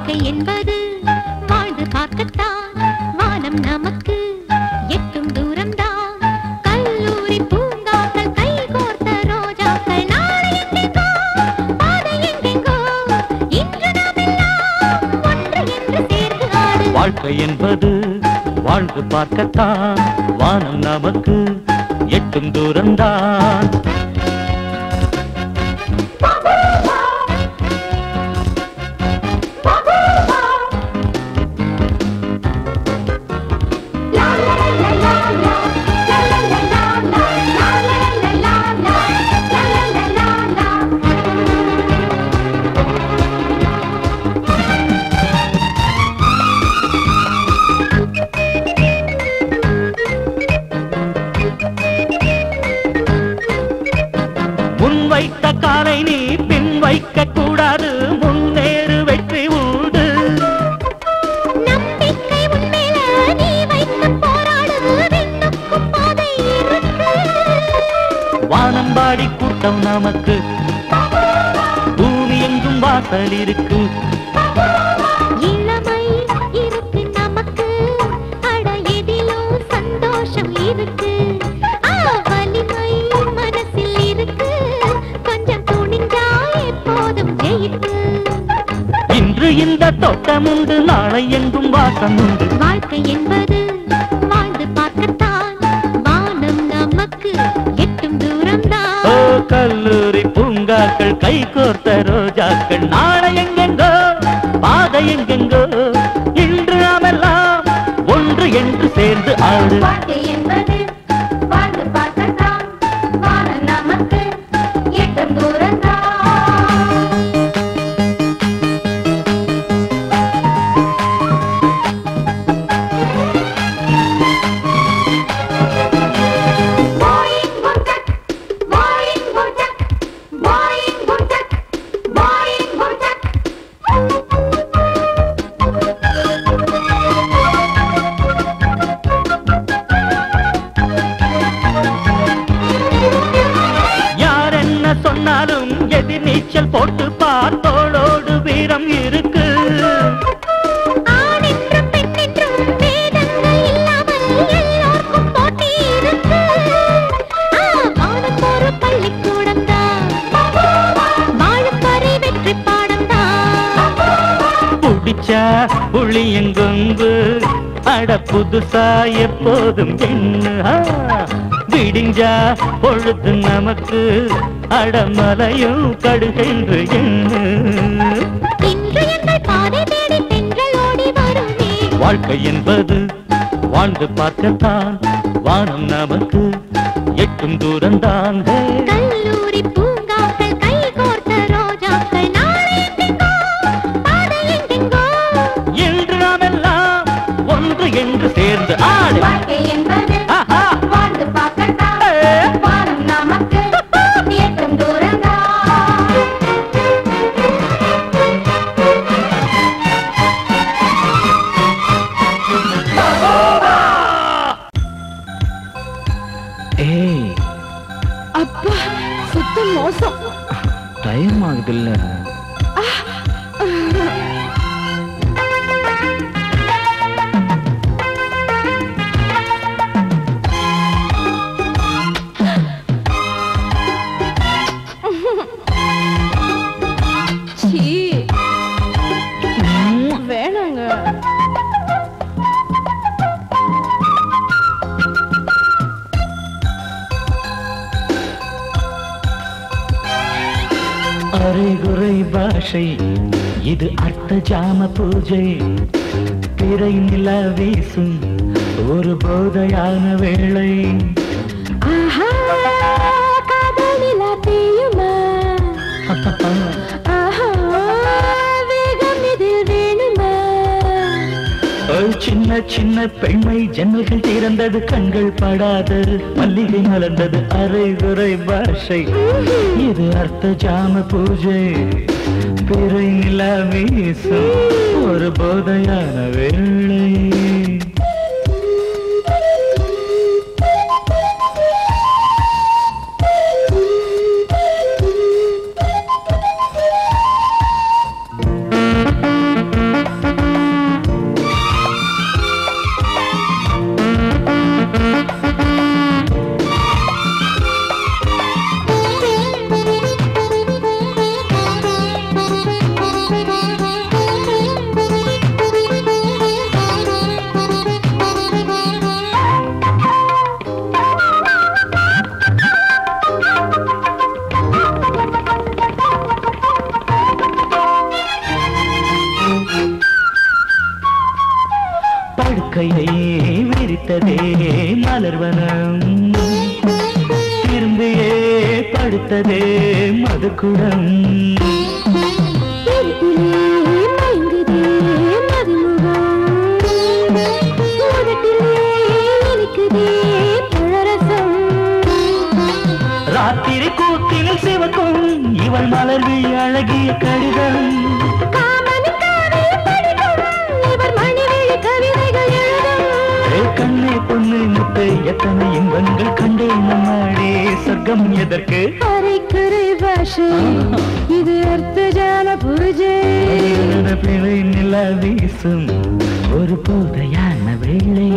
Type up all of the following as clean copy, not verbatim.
வாழ்க்கை என்பது வாழ்ந்து பார்க்கத்தான் வானம் நமக்கு எட்டும் தூரம்தான் கல்லூரி பூங்காக்கள் கை கோர்த்த ரோஜாக்கள் நாளை எங்கெங்கோ பாதை எங்கெங்கோ இன்று நாம் எல்லாம் ஒன்று என்று சேர்ந்து ஆடு வாழ்க்கை என்பது வாழ்ந்து பார்க்கத்தான் வானம் நமக்கு எட்டும் தூரம்தான் வைத்த காலை நீ பின் வைக்க கூடாது முன்னேறு வெற்றி உண்டு நம்பிக்கை உன்மேல நீ வைத்து போராடு விண்ணுக்கும் பாதை இருக்கு வானம்பாடி கூட்டம் நமக்கு பூமி எங்கும் வாசல் இருக்கு இளமை இருக்கு நமக்கு அட எதிலும் சந்தோஷம் இருக்கு வலிமை மனசில் இருக்கு இன்று இந்த தோட்டம் உண்டு நாளை எங்கும் வாசம் உண்டு வாழ்க்கை என்பது வாழ்ந்து பார்க்கத்தான் வானம் நமக்கு எட்டும் தூரம்தான் கல்லூரி பூங்காக்கள் கை கோர்த்த ரோஜாக்கள் நாளை எங்கெங்கோ பாதை எங்கெங்கோ இன்று நாமெல்லாம் ஒன்று என்று சேர்ந்து ஆடு வாழ்க்கை என்பது வாழ்ந்து பார்க்கத்தான் வானம் நமக்கு எட்டும் தூரம்தான் சொன்னாலும் எதிர் நீச்சல் போட்டு பார்த்தோளோடு வீரம் இருக்கு ஆணென்றும் பெண்ணென்றும் வேதங்கள் இல்லாமல் எல்லோருக்கும் போட்டி இருக்கு வானம் ஒரு பள்ளிக்கூடம் தான் வாழும் வரை வெற்றி பாடம் தான் புடிச்சா புளியங்கொம்பு அட புதுசா எப்போதும் பெண்ணு விடிஞ்சா பொழுது நமக்கு அடமலையும் கடுகென்று எண்ணு இன்று எங்கள் பாதை தேடி பெண்கள் ஓடி வருமே வாழ்க்கை என்பது வாழ்ந்து பார்க்கத்தான் வானம் நமக்கு எட்டும் தூரம்தான் கல்லூரி பூங்காக்கள் கை கோர்த்த ரோஜாக்கள் நாளை எங்கெங்கோ பாதை எங்கெங்கோ இன்று நாமெல்லாம் ஒன்று என்று சேர்ந்து ஆடு வாழ்க்கை என்பது வாழ்ந்து பார்க்கத்தான் வானம் நமக்கு எட்டும் தூரம்தான் ஏய் அப்பா சுத்தம் மோசம் டைம் ஆகுதுல்ல வேணாங்க அரைகுறை பாஷை இது அர்த்த ஜாம பூஜை பிறை நிலா வீசும் ஒரு போதையான வேளை காதலிலா தீயுமா வேகம் இதில் வேணுமா சின்ன சின்ன பெண்மை ஜன்னல்கள் திறந்தது கண்கள் படாதது மல்லிகை மலர்ந்தது அரைகுறை பாஷை இது அர்த்த ஜாம பூஜை பிறை நிலா வீசும் ஒரு போதையான வேளை கையை விரித்ததே மலர்வனம் திரும்பியே படுத்ததே மதுக்குடம் ராத்திரி கூத்தினில் சிவக்கும் இவள் மலர்வி அழகிய கடிதம் கண்ணே பொண்ணு முத்தை எத்தனை இன்பங்கள் கண்டேன் நம்மாடே சொர்க்கம் எதற்கு அரைக்குறை பாஷை இது அர்த்தஜான பூஜை பிழை நில வீசும் ஒரு போதையான வேளை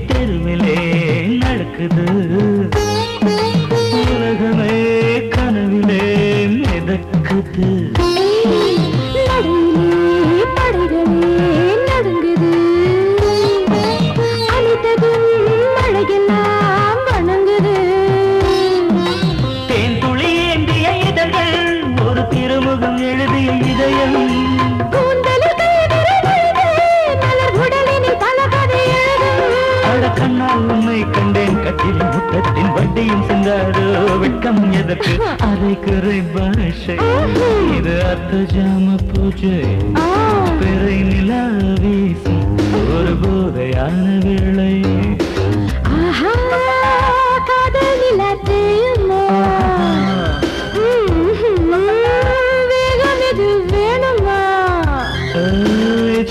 தெருவிலே நடக்குது உலகமே கனவிலே மிதக்குது படைகளே நடுங்குது அழுத்ததும் மழையெல்லாம் வணங்குது தேன் துளி ஏந்திய இதழ்கள் ஒரு திருமுகம் எழுதிய இதயம் கண்ணால் உண்மை கண்டேன் கட்டில் முத்தத்தின் வட்டியும் சென்றாரோ வெட்கம் எதற்கு அரைக்குறை பாஷை இது அர்த்த ஜாம பூஜை பிறை நிலா வீசும் ஒரு போதையான வேளை காதல் நிலத்தையுமா வேகம் இது வேணுமா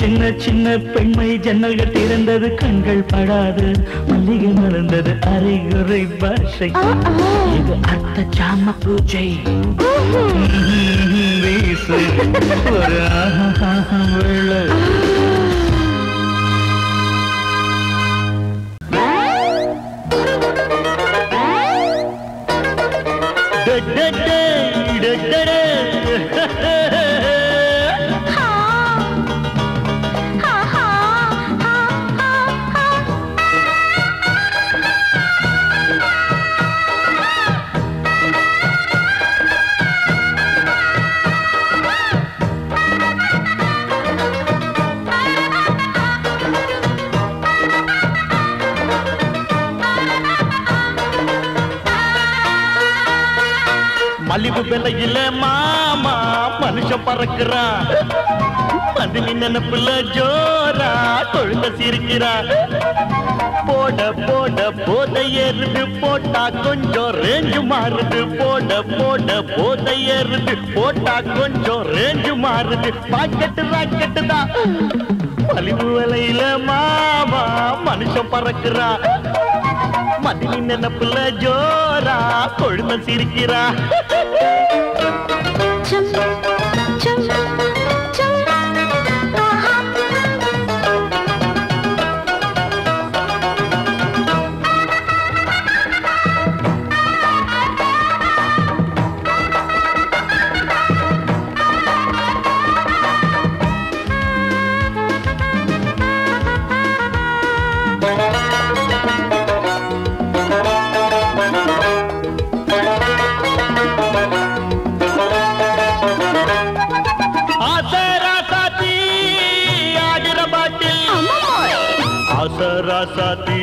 சின்ன சின்ன பெண்மை ஜன்னல்கள் திறந்தது கண்கள் படாது மல்லிகை மலர்ந்தது அரைகுறை பாஷை இது அர்த்த ஜாம பூஜை வீசு ஒரு வேளை மலிவு விலையில மாமா மனுஷன் பறக்கிறான் பதினி நினைப்புல ஜோரா கொழுந்த சிரிக்கிறான் போட போட போதை ஏறுது போட்டா கொஞ்சம் ரேஞ்சு மாறுது போட போட போதை ஏறுது போட்டா கொஞ்சம் ரேஞ்சு மாறுது பாக்கெட்டு ராக்கெட்டு தான் மலிவு விலையில மாமா மனுஷன் பறக்கிறான் மதினி நினைப்புல ஜோரா கொழுந்த சிரிக்கிறா ராசாத்தி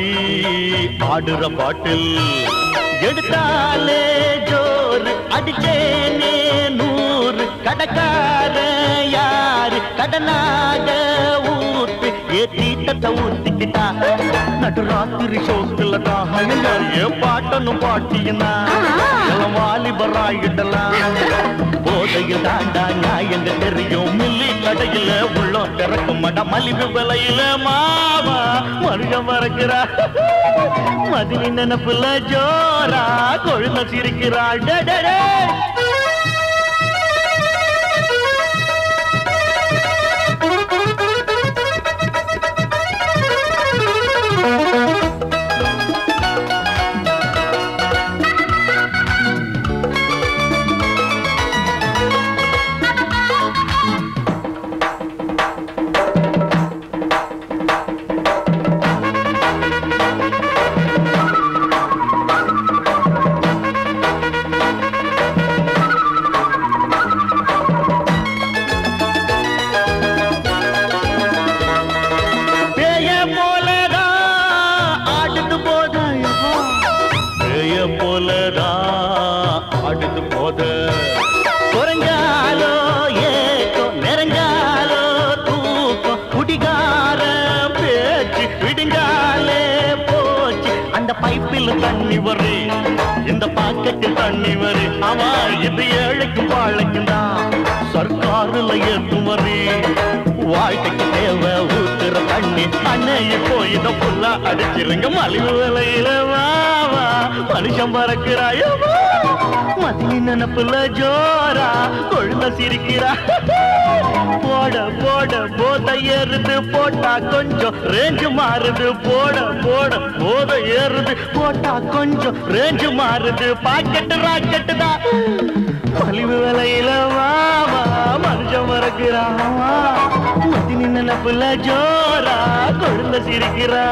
ஆடுற பாட்டில் எடுத்தாலே ஜோர் அடிச்சேனே 100 கடக்கார யாரு கடனாக ஊத்து ஏத்தி தத்த ஊத்திக்கிட்டா நடுராத்திரி ஷோக்குல தான் பாட்டனும் பாட்டியனா வாலிபராயிடலாம் போதையில் தாண்டா நியாயங்க தெரியும் மில்லி கடையில உள்ளம் திறக்கும் மட மலிவு விலையில மாவா மருகம் மறக்கிறா மதினி நினைப்புல ஜோரா கொழுந்த சிரிக்கிறாள் குறைஞ்சாலோ ஏக்கோ நெருங்காலோ தூக்கம் குடிகார பேச்சு விடுங்காலே போச்சு அந்த பைப்பில் தண்ணி வரு இந்த பாக்கெட்டில் தண்ணி வரு அவா இது ஏழைக்கும் வாழைக்கும் தான் சர்க்காருல ஏற்றும் வரு வாழ்க்கைக்கு தேவை ஊத்துற தண்ணி அன்னைய போய் இதை புல்லா அடிச்சிருங்க மலிவு விலையில வாவா மனுஷன் பறக்கிறாயோ மதினி நினப்புல ஜோரா கொழுந்த சிரிக்கிறா போட போட போதை ஏறுது போட்டா கொஞ்சம் ரேஞ்சு மாறுது போட போட போதை ஏறுது போட்டா கொஞ்சம் ரேஞ்சு மாறுது பாக்கெட்டு ராக்கெட்டு தான் மலிவு விலையில வாவா மனுஷன் மறக்கிறாவா மதினி நினப்புல ஜோரா கொழுந்த சிரிக்கிறா